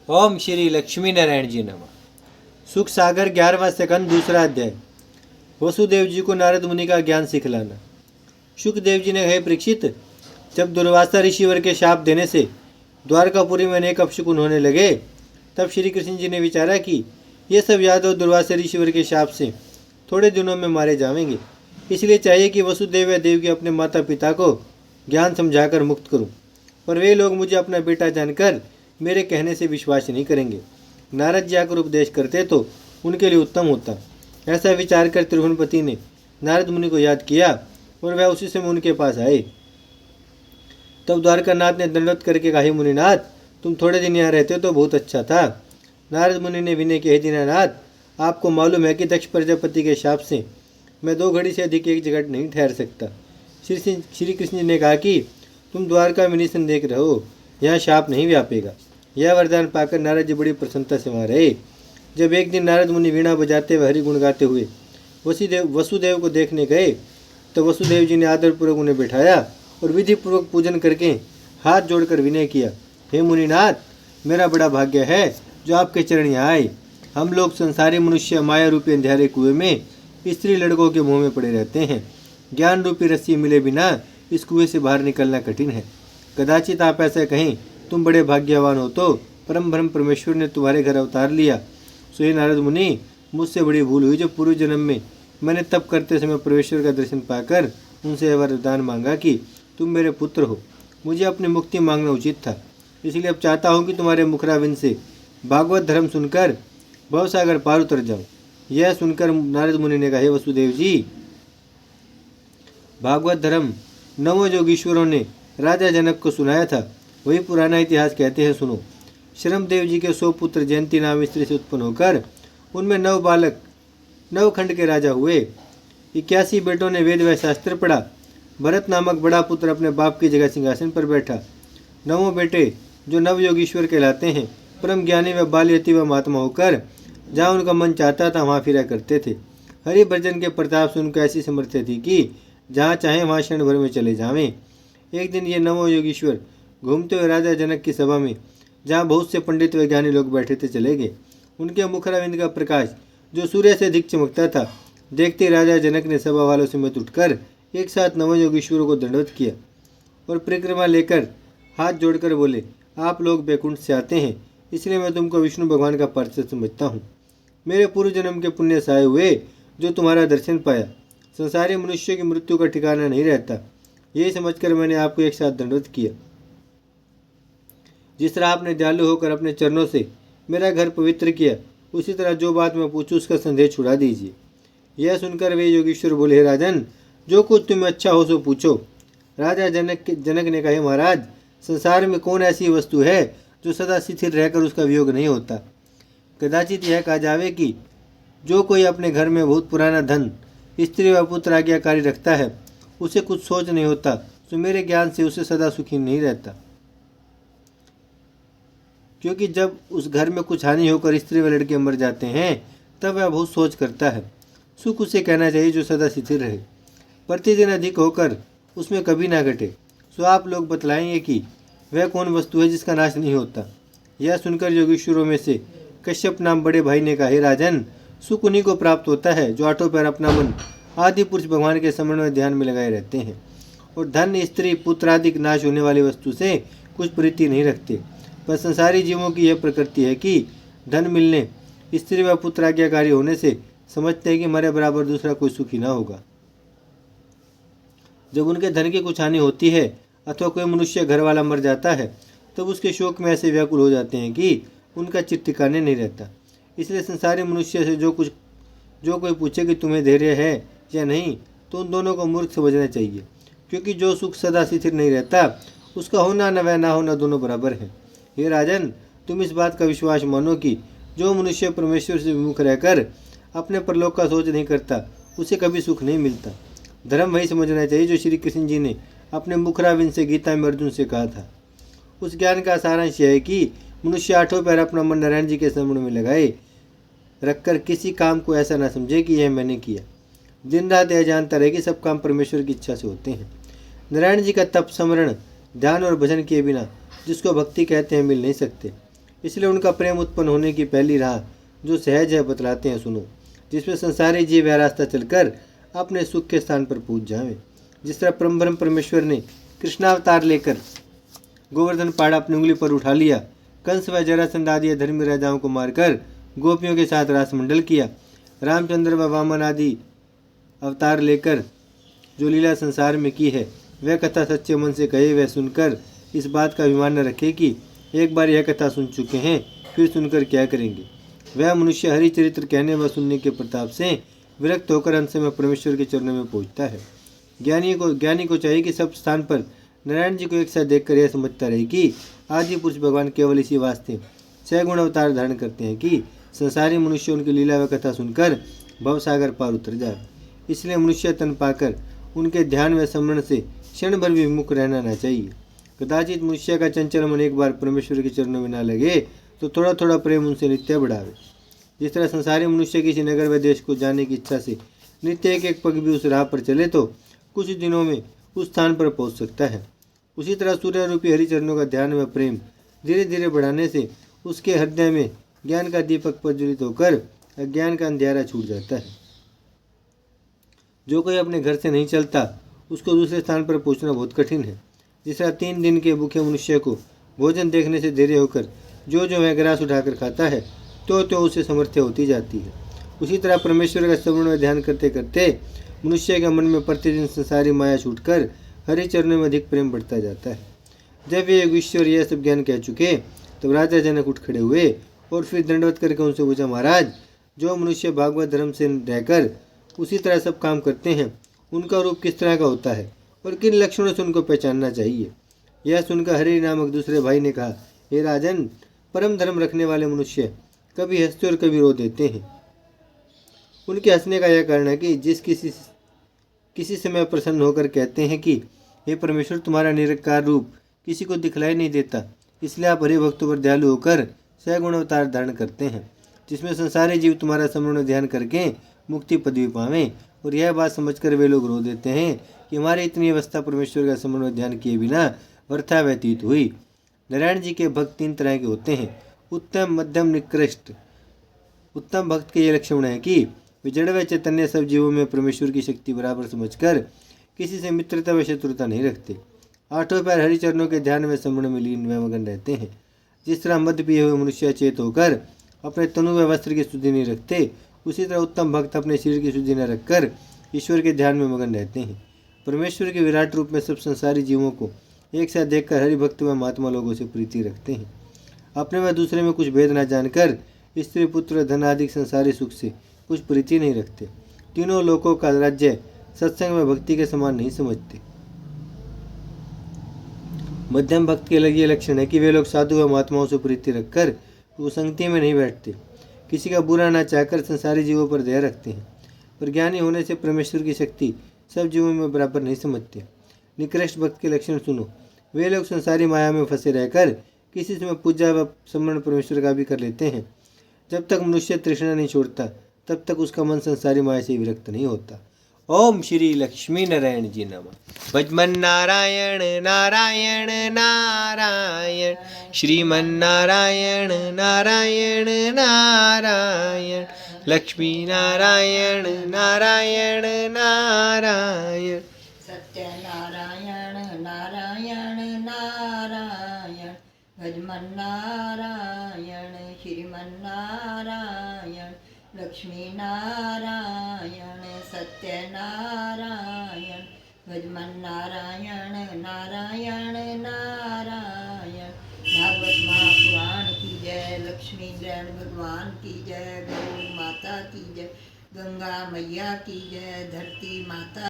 ओम श्री लक्ष्मी नारायण जी नमः। सुख सागर 11वां सेकंड, दूसरा अध्याय। वसुदेव जी को नारद मुनि का ज्ञान सिखलाना। शुकदेव जी ने कहे, परीक्षित, जब दुर्वासा ऋषिवर के शाप देने से द्वारकापुरी में अनेक अपशकुन होने लगे, तब श्री कृष्ण जी ने विचारा कि ये सब यादव दुर्वासा ऋषिवर के शाप से थोड़े दिनों में मारे जाएंगे। इसलिए चाहिए कि वसुदेव या देव के अपने माता पिता को ज्ञान समझाकर मुक्त करूं, पर वे लोग मुझे अपना बेटा जानकर मेरे कहने से विश्वास नहीं करेंगे। नारद जी आकर उपदेश करते तो उनके लिए उत्तम होता। ऐसा विचार कर त्रिभुवनपति ने नारद मुनि को याद किया और वह उसी समय उनके पास आए। तब द्वारकानाथ ने दंडवत करके कहा, मुनिनाथ, तुम थोड़े दिन यहाँ रहते तो बहुत अच्छा था। नारद मुनि ने विनय किया, दीनानाथ, आपको मालूम है कि दक्ष प्रजापति के शाप से मैं 2 घड़ी से अधिक एक जगह नहीं ठहर सकता। श्री कृष्ण जी ने कहा कि तुम द्वारका में निसंदेह रहो, यहाँ शाप नहीं व्यापेगा। यह वरदान पाकर नारद जी बड़ी प्रसन्नता से वहाँ रहे। जब एक दिन नारद मुनि वीणा बजाते हुए हरि गुण गाते हुए वसुदेव को देखने गए, तो वसुदेव जी ने आदरपूर्वक उन्हें बैठाया और विधिपूर्वक पूजन करके हाथ जोड़कर विनय किया, हे मुनिनाथ, मेरा बड़ा भाग्य है जो आपके चरण यहाँ आए। हम लोग संसारी मनुष्य माया रूपी अंधेरे कुएं में स्त्री लड़कों के मुँह में पड़े रहते हैं। ज्ञान रूपी रस्सी मिले बिना इस कुएं से बाहर निकलना कठिन है। कदाचित आप ऐसा कहें, तुम बड़े भाग्यवान हो तो परम ब्रह्म परमेश्वर ने तुम्हारे घर अवतार लिया। सो हे नारद मुनि, मुझसे बड़ी भूल हुई जो पूर्व जन्म में मैंने तप करते समय परमेश्वर का दर्शन पाकर उनसे वरदान मांगा कि तुम मेरे पुत्र हो। मुझे अपनी मुक्ति मांगना उचित था, इसलिए अब चाहता हूँ कि तुम्हारे मुखराविंद से भागवत धर्म सुनकर भवसागर पार उतर जाऊँ। यह सुनकर नारद मुनि ने कहा, हे वसुदेव जी, भागवत धर्म 9 योगीश्वरों ने राजा जनक को सुनाया था, वही पुराना इतिहास कहते हैं, सुनो। शर्मदेव जी के 100 पुत्र जयंती नाम स्त्री से उत्पन्न होकर उनमें 9 बालक 9 खंड के राजा हुए। 81 बेटों ने वेद व शास्त्र पढ़ा। भरत नामक बड़ा पुत्र अपने बाप की जगह सिंहासन पर बैठा। 9 बेटे जो नव योगीश्वर कहलाते हैं, परम ज्ञानी व बाल्यति व महात्मा होकर जहाँ उनका मन चाहता था वहाँ फिरा करते थे। हरि भजन के प्रताप से उनको ऐसी समर्थ्य थी कि जहाँ चाहें वहाँ क्षण भर में चले जावें। एक दिन ये 9 योगीश्वर घूमते हुए राजा जनक की सभा में, जहाँ बहुत से पंडित व ज्ञानी लोग बैठे थे, चले गए। उनके मुखराविंद का प्रकाश जो सूर्य से अधिक चमकता था, देखते राजा जनक ने सभा वालों समेत उठकर एक साथ 9 योगीश्वरों को दंडवत किया और परिक्रमा लेकर हाथ जोड़कर बोले, आप लोग बैकुंठ से आते हैं, इसलिए मैं तुमको विष्णु भगवान का पार्षद समझता हूँ। मेरे पूर्व जन्म के पुण्य सहाय हुए जो तुम्हारा दर्शन पाया। संसारी मनुष्य की मृत्यु का ठिकाना नहीं रहता, यही समझकर मैंने आपको एक साथ दंडवत किया। जिस तरह आपने दयालु होकर अपने चरणों से मेरा घर पवित्र किया, उसी तरह जो बात मैं पूछूं उसका संदेह छुड़ा दीजिए। यह सुनकर वे योगीश्वर बोले, हे राजन, जो कुछ तुम्हें अच्छा हो सो पूछो। राजा जनक ने कहा, महाराज, संसार में कौन ऐसी वस्तु है जो सदा शिथिल रहकर उसका वियोग नहीं होता। कदाचित यह कहा जावे कि जो कोई अपने घर में बहुत पुराना धन, स्त्री व पुत्र आज्ञाकारी रखता है, उसे कुछ सोच नहीं होता, तो मेरे ज्ञान से उसे सदा सुखी नहीं रहता। क्योंकि जब उस घर में कुछ हानि होकर स्त्री व लड़के मर जाते हैं, तब वह बहुत सोच करता है। सुख उसे कहना चाहिए जो सदा शिथिल रहे, प्रतिदिन अधिक होकर उसमें कभी ना घटे। सो आप लोग बतलाएंगे कि वह कौन वस्तु है जिसका नाश नहीं होता। यह सुनकर योगीश्वरों में से कश्यप नाम बड़े भाई ने कहा, हे राजन, सुख उन्हीं को प्राप्त होता है जो आठों पैर अपना मन आदि पुरुष भगवान के स्मरण में ध्यान में लगाए रहते हैं और धन, स्त्री, पुत्र आदि नाश होने वाली वस्तु से कुछ प्रीति नहीं रखते। पर संसारी जीवों की यह प्रकृति है कि धन मिलने, स्त्री व पुत्र आज्ञाकारी होने से समझते हैं कि हमारे बराबर दूसरा कोई सुखी ना होगा। जब उनके धन की कुछ हानि होती है अथवा कोई मनुष्य घर वाला मर जाता है, तब उसके शोक में ऐसे व्याकुल हो जाते हैं कि उनका चित्त ठिकाने नहीं रहता। इसलिए संसारी मनुष्य से जो कोई पूछे कि तुम्हें धैर्य है या नहीं, तो उन दोनों को मूर्ख समझना चाहिए, क्योंकि जो सुख सदा स्थिर नहीं रहता, उसका होना न व ना होना दोनों बराबर है। हे राजन, तुम इस बात का विश्वास मानो कि जो मनुष्य परमेश्वर से विमुख रहकर अपने परलोक का सोच नहीं करता, उसे कभी सुख नहीं मिलता। धर्म वही समझना चाहिए जो श्री कृष्ण जी ने अपने मुखराविंद से गीता में अर्जुन से कहा था। उस ज्ञान का सारांश यह है कि मनुष्य आठों पैर अपना मन नारायण जी के स्मरण में लगाए रखकर किसी काम को ऐसा न समझे कि यह मैंने किया। दिन रात यह जानता रहे कि सब काम परमेश्वर की इच्छा से होते हैं। नारायण जी का तप, स्मरण, ध्यान और भजन किए बिना जिसको भक्ति कहते हैं मिल नहीं सकते। इसलिए उनका प्रेम उत्पन्न होने की पहली राह जो सहज है बतलाते हैं, सुनो। जिसमें संसारी जीव यह रास्ता चलकर अपने सुख के स्थान पर पहुँच जावे। जिस तरह परम परमेश्वर ने कृष्णावतार लेकर गोवर्धन पहाड़ अपनी उंगली पर उठा लिया, कंस व जरासंध आदि धर्मी राजाओं को मारकर गोपियों के साथ रासमंडल किया, रामचंद्र व वामन आदि अवतार लेकर जो लीला संसार में की है, वह कथा सच्चे मन से कहे वह सुनकर इस बात का अभिमान न रखे कि एक बार यह कथा सुन चुके हैं, फिर सुनकर क्या करेंगे। वह मनुष्य हरि चरित्र कहने व सुनने के प्रताप से विरक्त होकर अंत में परमेश्वर के चरणों में पहुँचता है। ज्ञानी को चाहिए कि सब स्थान पर नारायण जी को एक साथ देखकर यह समझता रहे कि आदि पुरुष भगवान केवल इसी वास्ते सगुण अवतार धारण करते हैं कि संसारी मनुष्य उनकी लीला व कथा सुनकर भवसागर पार उतर जाए। इसलिए मनुष्य तन पाकर उनके ध्यान व स्मरण से क्षण भर भी विमुख रहना न चाहिए। कदाचित मनुष्य का चंचल मन एक बार परमेश्वर के चरणों में न लगे तो थोड़ा थोड़ा प्रेम उनसे नित्य बढ़ावे। जिस तरह संसारी मनुष्य किसी नगर व देश को जाने की इच्छा से नित्य एक पग भी उस राह पर चले तो कुछ दिनों में उस स्थान पर पहुंच सकता है। उसी तरह सूर्य रूपी हरिचरणों का ध्यान व प्रेम धीरे धीरे बढ़ाने से उसके हृदय में ज्ञान का दीपक प्रज्वलित होकर अज्ञान का अंधियारा छूट जाता है। जो कोई अपने घर से नहीं चलता उसको दूसरे स्थान पर पहुंचना बहुत कठिन है। जिस तरह 3 दिन के भूखे मनुष्य को भोजन देखने से देरी होकर जो वह ग्रास उठाकर खाता है तो उसे समर्थ्य होती जाती है। उसी तरह परमेश्वर का श्रवण में ध्यान करते करते मनुष्य के मन में प्रतिदिन संसारी माया छूटकर हरि चरणों में अधिक प्रेम बढ़ता जाता है। जब ये ईश्वर यह सब ज्ञान कह चुके तब राजा जनक उठ खड़े हुए और फिर दंडवत करके उनसे पूछा, महाराज, जो मनुष्य भागवत धर्म से रहकर उसी तरह सब काम करते हैं उनका रूप किस तरह का होता है और किन लक्षणों से उनको पहचानना चाहिए। यह सुनकर हरि नामक दूसरे भाई ने कहा, हे राजन, परम धर्म रखने वाले मनुष्य कभी हंसते और कभी रो देते हैं। उनके हंसने का यह कारण है कि किसी समय प्रसन्न होकर कहते हैं कि हे परमेश्वर, तुम्हारा निरंकार रूप किसी को दिखलाई नहीं देता, इसलिए आप हरि भक्तों पर दयालु होकर सगुण अवतार धारण करते हैं, जिसमें संसारी जीव तुम्हारा स्मरण ध्यान करके मुक्ति पदवी पावें। और यह बात समझकर वे लोग रो देते हैं कि हमारी इतनी अवस्था परमेश्वर का स्मरण ध्यान किए बिना व्यर्था व्यतीत हुई। नारायण जी के भक्त 3 तरह के होते हैं, उत्तम, मध्यम, निकृष्ट। उत्तम भक्त के ये लक्षण है कि वे जड़ व चैतन्य सब जीवों में परमेश्वर की शक्ति बराबर समझकर किसी से मित्रता व शत्रुता नहीं रखते। 8 पैर हरिचरणों के ध्यान में स्मरण में लीन व मगन रहते हैं। जिस तरह मध्य पिए हुए मनुष्य चेत होकर अपने तनु व वस्त्र की शुद्धि नहीं रखते, उसी तरह उत्तम भक्त अपने शरीर की शुद्धि न रखकर ईश्वर के ध्यान में मगन रहते हैं। परमेश्वर के विराट रूप में सब संसारी जीवों को एक साथ देखकर हरिभक्त व महात्मा लोगों से प्रीति रखते हैं। अपने व दूसरे में कुछ भेद न जानकर स्त्री, पुत्र, धन आदि संसारी सुख से कुछ प्रीति नहीं रखते। तीनों लोकों का राज्य सत्संग व भक्ति के समान नहीं समझते। मध्यम भक्त के ये लक्षण है कि वे लोग साधु व महात्माओं से प्रीति रखकर वो संगति में नहीं बैठते, किसी का बुरा न चाहकर संसारी जीवों पर दया रखते हैं। पर ज्ञानी होने से परमेश्वर की शक्ति सब जीवों में बराबर नहीं समझते। निकृष्ट भक्त के लक्षण सुनो। वे लोग संसारी माया में फंसे रहकर किसी समय पूजा व स्मरण परमेश्वर का भी कर लेते हैं। जब तक मनुष्य तृष्णा नहीं छोड़ता तब तक उसका मन संसारी माया से विरक्त नहीं होता। ओम श्री लक्ष्मी नारायण जी नमः। भजमन नारायण नारायण नारायण, श्रीमन नारायण नारायण नारायण, लक्ष्मी नारायण नारायण नारायण, सत्य नारायण नारायण नारायण, भजमन नारायण श्रीमन नारायण, लक्ष्मी नारायण सत्य नारायण, भजमन नारायण नारायण नारायण। भागवत महापुराण की जय, लक्ष्मी नारायण भगवान की जय, गौ माता की जय, गंगा मैया की जय, धरती माता